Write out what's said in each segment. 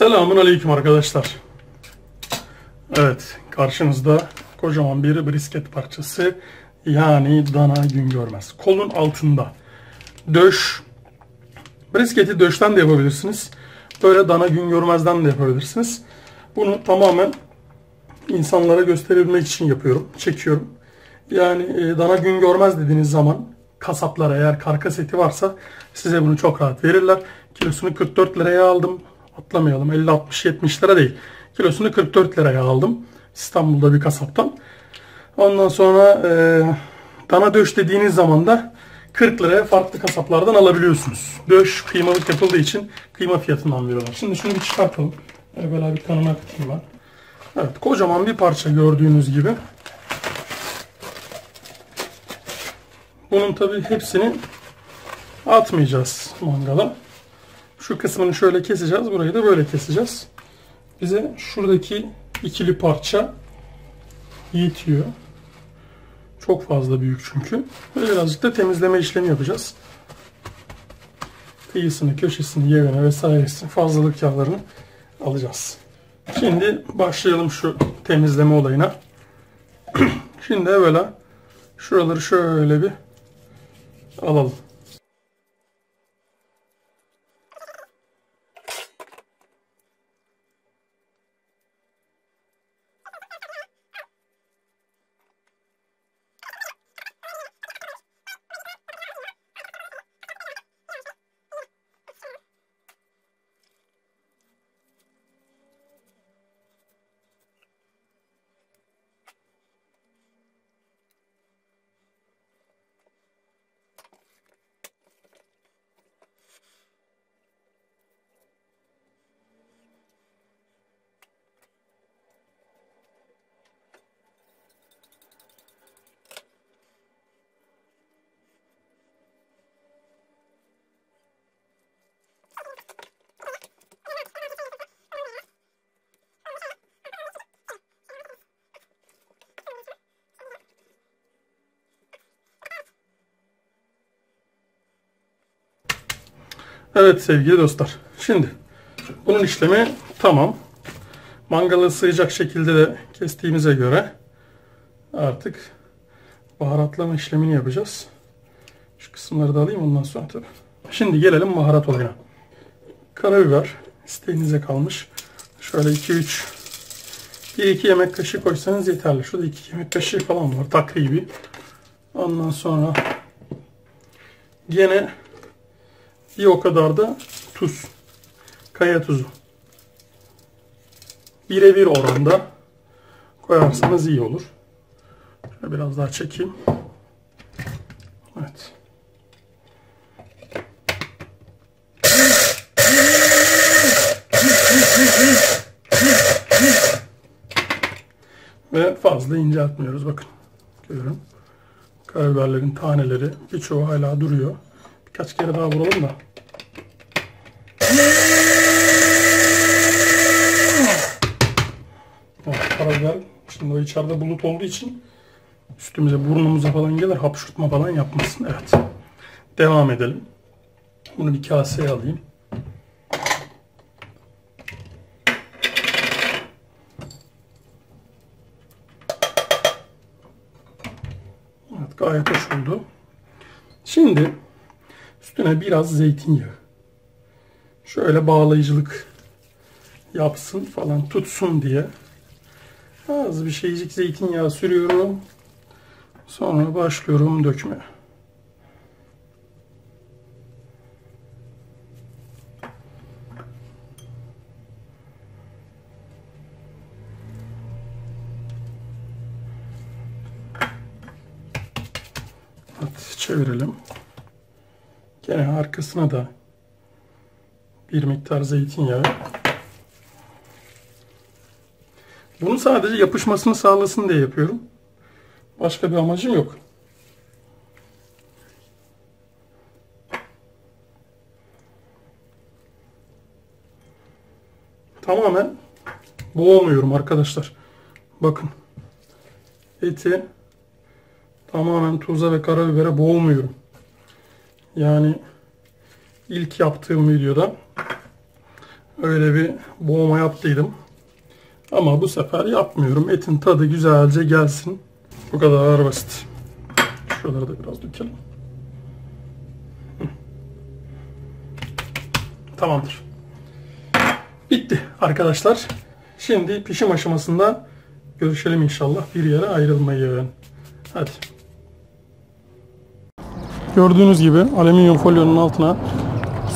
Selamun aleyküm arkadaşlar. Evet, karşınızda kocaman bir brisket parçası, yani dana gün görmez. Kolun altında döş. Brisketi döşten de yapabilirsiniz. Böyle dana gün görmezden de yapabilirsiniz. Bunu tamamen insanlara gösterebilmek için yapıyorum, çekiyorum. Yani dana gün görmez dediğiniz zaman kasaplara, eğer karkas eti varsa size bunu çok rahat verirler. Kilosunu 44 liraya aldım. Atlamayalım, 50, 60, 70 lira değil. Kilosunu 44 liraya aldım İstanbul'da bir kasaptan. Ondan sonra dana döş dediğiniz zaman da 40 liraya farklı kasaplardan alabiliyorsunuz. Döş kıymalık yapıldığı için kıyma fiyatından veriyorlar. Şimdi şunu bir çıkartalım. Böyle bir kanına katayım ben. Evet, kocaman bir parça gördüğünüz gibi. Bunun tabi hepsini atmayacağız mangala. Şu kısmını şöyle keseceğiz. Burayı da böyle keseceğiz. Bize şuradaki ikili parça yetiyor. Çok fazla büyük çünkü. Böyle birazcık da temizleme işlemi yapacağız. Kıyısını, köşesini, yağını vesairesini, fazlalık yağlarını alacağız. Şimdi başlayalım şu temizleme olayına. Şimdi böyle şuraları şöyle bir alalım. Evet sevgili dostlar. Şimdi bunun işlemi tamam. Mangala sığacak şekilde de kestiğimize göre artık baharatlama işlemini yapacağız. Şu kısımları da alayım ondan sonra tabii. Şimdi gelelim baharat olayına. Karabiber isteğinize kalmış. Şöyle 2-3 1-2 yemek kaşığı koysanız yeterli. Şurada 2 yemek kaşığı falan var takribi. Ondan sonra gene bir o kadar da tuz. Kaya tuzu. Birebir oranda koyarsanız iyi olur. Şöyle biraz daha çekeyim. Evet. Ve fazla inceltmiyoruz. Bakın. Görün. Karabiberlerin taneleri birçoğu hala duruyor. Birkaç kere daha vuralım da. Evet, karabiber şimdi o içeride bulut olduğu için üstümüze, burnumuza falan gelir, hapşurtma falan yapmasın. Evet. Devam edelim. Bunu bir kaseye alayım. Evet, gayet hoş oldu. Şimdi üstüne biraz zeytinyağı. Şöyle bağlayıcılık yapsın falan, tutsun diye az bir şeycik zeytinyağı sürüyorum. Sonra başlıyorum dökmeye. Evet, çevirelim. Gene arkasına da bir miktar zeytinyağı. Bunu sadece yapışmasını sağlasın diye yapıyorum. Başka bir amacım yok. Tamamen boğmuyorum arkadaşlar. Bakın. Eti tamamen tuza ve karabibere boğmuyorum. Yani ilk yaptığım videoda öyle bir boğma yaptıydım. Ama bu sefer yapmıyorum. Etin tadı güzelce gelsin. Bu kadar basit. Şuraları da biraz dökelim. Tamamdır. Bitti arkadaşlar. Şimdi pişim aşamasında görüşelim inşallah. Bir yere ayrılmayın. Hadi. Gördüğünüz gibi alüminyum folyonun altına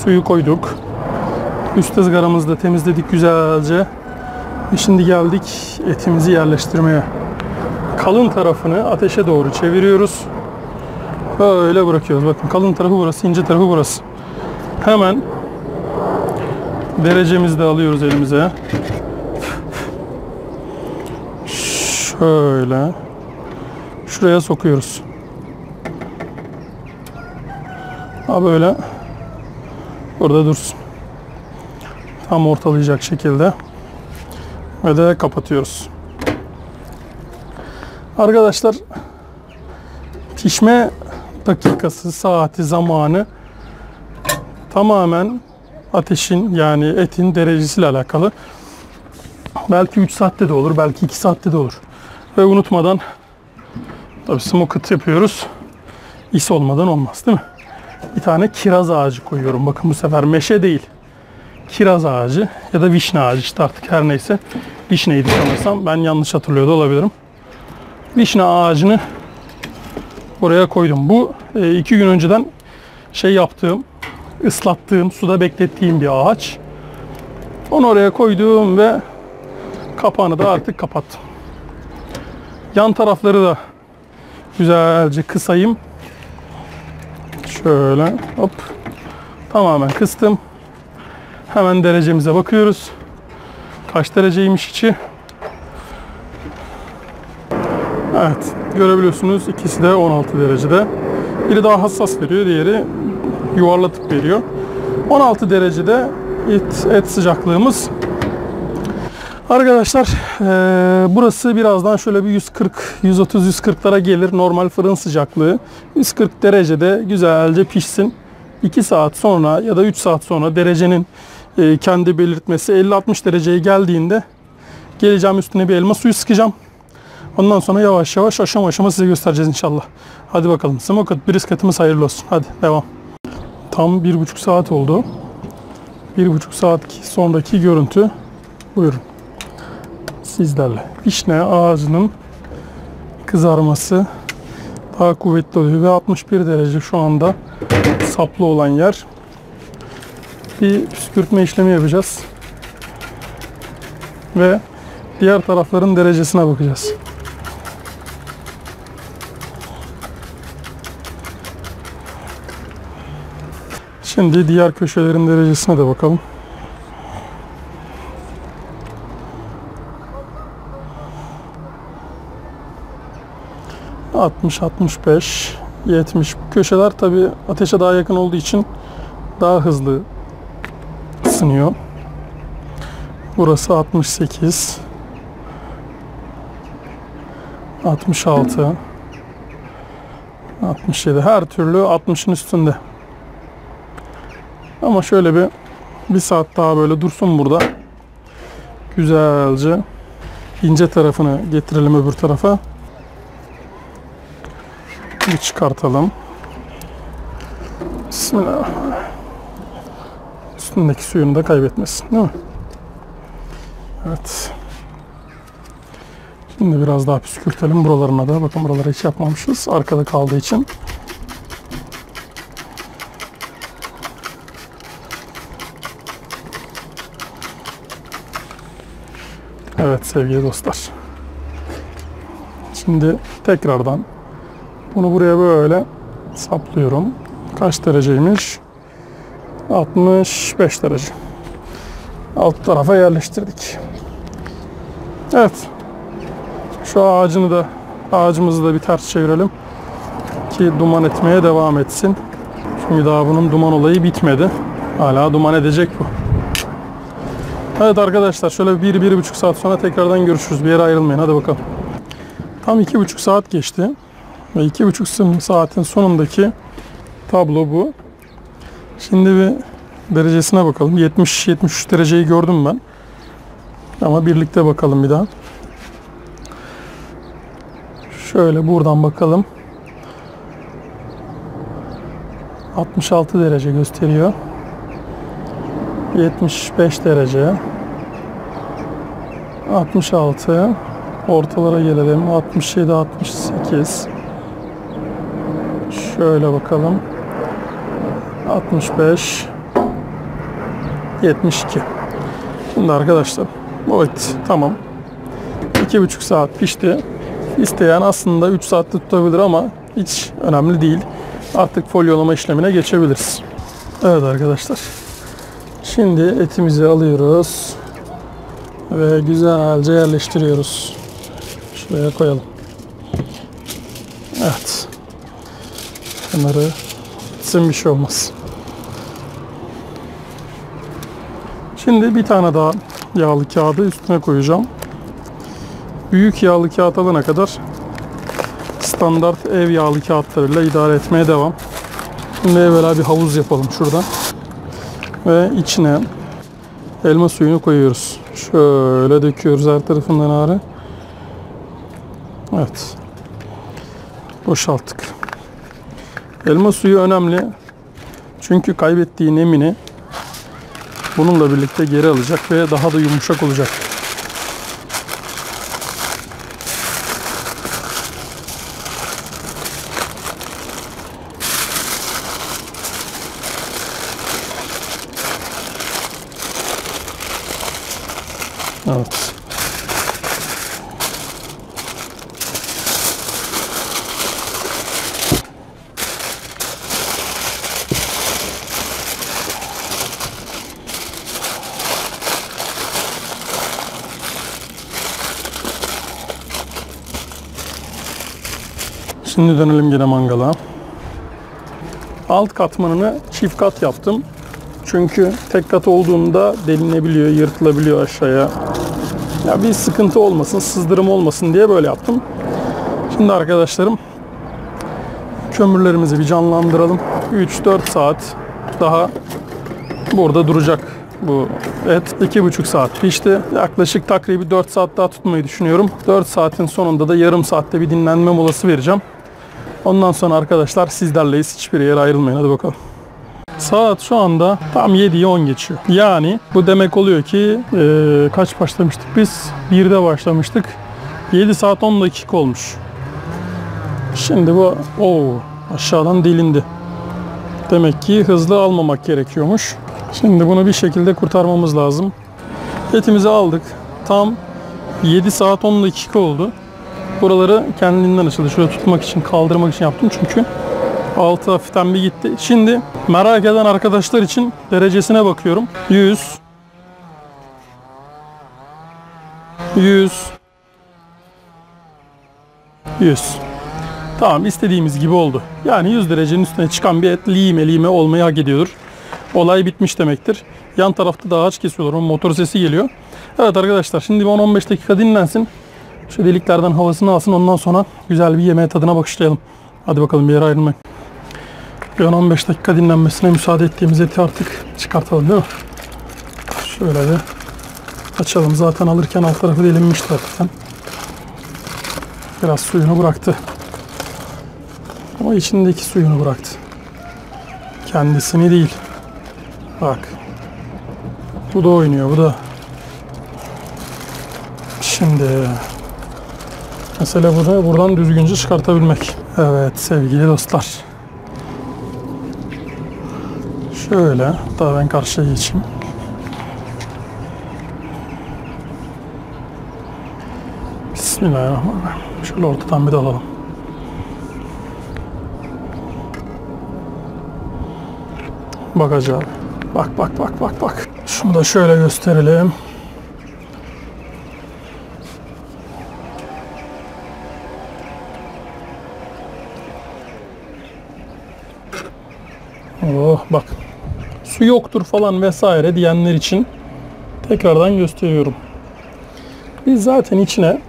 suyu koyduk. Üst ızgaramızı da temizledik güzelce. Şimdi geldik etimizi yerleştirmeye. Kalın tarafını ateşe doğru çeviriyoruz. Böyle bırakıyoruz. Bakın kalın tarafı burası, ince tarafı burası. Hemen derecemizi de alıyoruz elimize. Şöyle şuraya sokuyoruz. Ha böyle burada dursun. Tam ortalayacak şekilde. Ve de kapatıyoruz. Arkadaşlar pişme dakikası, saati, zamanı tamamen ateşin yani etin derecesiyle alakalı. Belki 3 saatte de olur, belki 2 saatte de olur. Ve unutmadan tabii smoked yapıyoruz. İs olmadan olmaz değil mi? Bir tane kiraz ağacı koyuyorum. Bakın bu sefer meşe değil. Kiraz ağacı ya da vişne ağacı işte artık her neyse. Vişneydi sanırsam. Ben yanlış hatırlıyor da olabilirim. Vişne ağacını oraya koydum. Bu 2 gün önceden yaptığım, ıslattığım, suda beklettiğim bir ağaç. Onu oraya koydum ve kapağını da artık kapattım. Yan tarafları da güzelce kısayım. Şöyle hop. Tamamen kıstım. Hemen derecemize bakıyoruz. Kaç dereceymiş içi? Evet, görebiliyorsunuz ikisi de 16 derecede. Biri daha hassas veriyor, diğeri yuvarlatıp veriyor. 16 derecede et sıcaklığımız. Arkadaşlar burası birazdan şöyle bir 140, 130, 140'lara gelir. Normal fırın sıcaklığı. 140 derecede güzelce pişsin. 2 saat sonra ya da 3 saat sonra derecenin kendi belirtmesi 50-60 dereceye geldiğinde geleceğim, üstüne bir elma suyu sıkacağım. Ondan sonra yavaş yavaş aşama aşama size göstereceğiz inşallah. Hadi bakalım. Smoked brisketimiz hayırlı olsun. Hadi devam. Tam 1,5 saat oldu. 1,5 saat sonraki görüntü. Buyurun. Sizlerle. Vişne ağacının kızarması daha kuvvetli oluyor ve 61 derece şu anda saplı olan yer. Bir püskürtme işlemi yapacağız. Ve diğer tarafların derecesine bakacağız. Şimdi diğer köşelerin derecesine de bakalım. ...60, 65, 70. Bu köşeler tabi ateşe daha yakın olduğu için daha hızlı ısınıyor. Burası 68, 66, 67. Her türlü 60'ın üstünde. Ama şöyle bir saat daha böyle dursun burada. Güzelce ince tarafını getirelim öbür tarafa. Bir çıkartalım. Bismillah. Üstündeki suyunu da kaybetmesin, değil mi? Evet. Şimdi biraz daha püskürtelim buralarına da. Bakın buraları hiç yapmamışız. Arkada kaldığı için. Evet sevgili dostlar. Şimdi tekrardan bunu buraya böyle saplıyorum. Kaç dereceymiş? 65 derece. Alt tarafa yerleştirdik. Evet. Şu ağacımızı da bir ters çevirelim ki duman etmeye devam etsin. Çünkü daha bunun duman olayı bitmedi. Hala duman edecek bu. Evet arkadaşlar şöyle 1-1,5 saat sonra tekrardan görüşürüz. Bir yere ayrılmayın. Hadi bakalım. Tam 2,5 saat geçti. Ve 2,5 saatin sonundaki tablo bu. Şimdi bir derecesine bakalım. 70-73 dereceyi gördüm ben. Ama birlikte bakalım bir daha. Şöyle buradan bakalım. 66 derece gösteriyor. 75 derece. 66. Ortalara gelelim. 67, 68. Şöyle bakalım. 65. 72. Şimdi arkadaşlar, evet, tamam. 2,5 saat pişti. İsteyen aslında 3 saatte tutabilir ama hiç önemli değil. Artık folyolama işlemine geçebiliriz. Evet arkadaşlar. Şimdi etimizi alıyoruz ve güzelce yerleştiriyoruz. Şuraya koyalım. Evet. Bunları bizim bir şey olmaz. Şimdi bir tane daha yağlı kağıdı üstüne koyacağım. Büyük yağlı kağıt alana kadar standart ev yağlı kağıtlarıyla idare etmeye devam. Şimdi evvela bir havuz yapalım şurada. Ve içine elma suyunu koyuyoruz. Şöyle döküyoruz her tarafından ağrı. Evet. Boşalttık. Elma suyu önemli. Çünkü kaybettiği nemini bununla birlikte geri alacak ve daha da yumuşak olacak. Evet. Şimdi dönelim yine mangala. Alt katmanını çift kat yaptım. Çünkü tek kat olduğunda delinebiliyor, yırtılabiliyor aşağıya. Ya bir sıkıntı olmasın, sızdırım olmasın diye böyle yaptım. Şimdi arkadaşlarım, kömürlerimizi bir canlandıralım. 3-4 saat daha burada duracak bu et. 2,5 saat pişti. Yaklaşık takribi 4 saat daha tutmayı düşünüyorum. 4 saatin sonunda da yarım saatte bir dinlenme molası vereceğim. Ondan sonra arkadaşlar sizlerleyiz. Hiçbir yere ayrılmayın. Hadi bakalım. Saat şu anda tam 7'yi 10 geçiyor. Yani bu demek oluyor ki kaç başlamıştık biz? 1'de başlamıştık. 7 saat 10 dakika olmuş. Şimdi bu aşağıdan delindi. Demek ki hızlı almamak gerekiyormuş. Şimdi bunu bir şekilde kurtarmamız lazım. Etimizi aldık. Tam 7 saat 10 dakika oldu. Buraları kendinden açıldı. Şöyle tutmak için, kaldırmak için yaptım çünkü altı hafiften bir gitti. Şimdi merak eden arkadaşlar için derecesine bakıyorum. 100 100. Tamam, istediğimiz gibi oldu. Yani 100 derecenin üstüne çıkan bir et lime olmayı hak ediyordur. Olay bitmiş demektir. Yan tarafta da ağaç kesiyorlar. Onun motor sesi geliyor. Evet arkadaşlar, şimdi bir 10-15 dakika dinlensin. Şu deliklerden havasını alsın. Ondan sonra güzel bir yemeğe tadına bakışlayalım. Hadi bakalım, bir yere ayrılmayın. Bir 10-15 dakika dinlenmesine müsaade ettiğimiz eti artık çıkartalım, değil mi? Şöyle bir açalım. Zaten alırken alt tarafı delinmişti zaten. Biraz suyunu bıraktı. Ama içindeki suyunu bıraktı. Kendisini değil. Bak. Bu da oynuyor, bu da. Şimdi mesele bu da buradan düzgünce çıkartabilmek. Evet sevgili dostlar. Şöyle, daha ben karşıya geçeyim. Bismillahirrahmanirrahim. Şöyle ortadan bir de alalım. Bak Hacı abi. Bak. Şunu da şöyle gösterelim. Oh bak. Su yoktur falan vesaire diyenler için tekrardan gösteriyorum. Biz zaten içine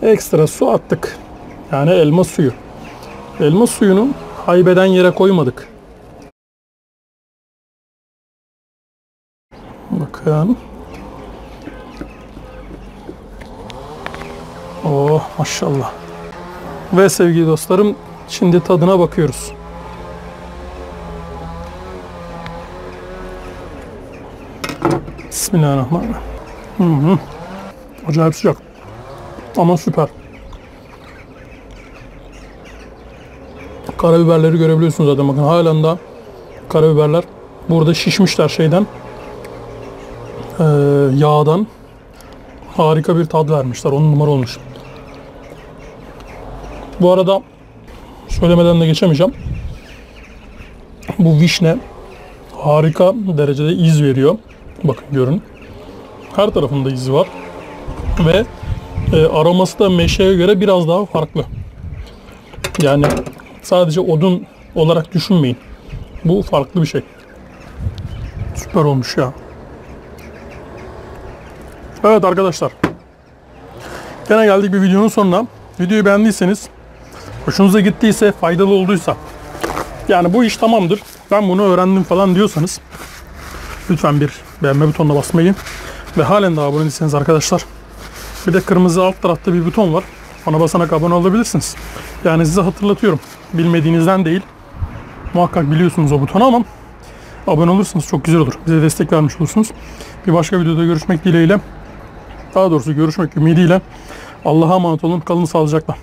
ekstra su attık. Yani elma suyu. Elma suyunu haybeden yere koymadık. Bakın. Oh maşallah. Ve sevgili dostlarım, şimdi tadına bakıyoruz. Bismillahirrahmanirrahim. Acayip sıcak. Ama süper. Karabiberleri görebiliyorsunuz zaten. Bakın halen daha karabiberler burada şişmişler şeyden. Yağdan. Harika bir tat vermişler. 10 numara olmuş. Bu arada söylemeden de geçemeyeceğim. Bu vişne harika derecede iz veriyor. Bakın görün. Her tarafında izi var. Ve aroması da meşeye göre biraz daha farklı. Yani sadece odun olarak düşünmeyin. Bu farklı bir şey. Süper olmuş ya. Evet arkadaşlar. Gene geldik bir videonun sonuna. Videoyu beğendiyseniz, hoşunuza gittiyse, faydalı olduysa, yani bu iş tamamdır, ben bunu öğrendim falan diyorsanız lütfen bir beğenme butonuna basmayı ve halen daha abone değilseniz arkadaşlar, bir de kırmızı alt tarafta bir buton var. Ona basarak abone olabilirsiniz. Yani size hatırlatıyorum. Bilmediğinizden değil. Muhakkak biliyorsunuz o butonu ama abone olursanız çok güzel olur. Bize destek vermiş olursunuz. Bir başka videoda görüşmek dileğiyle. Daha doğrusu görüşmek ümidiyle. Allah'a emanet olun. Kalın sağlıcakla.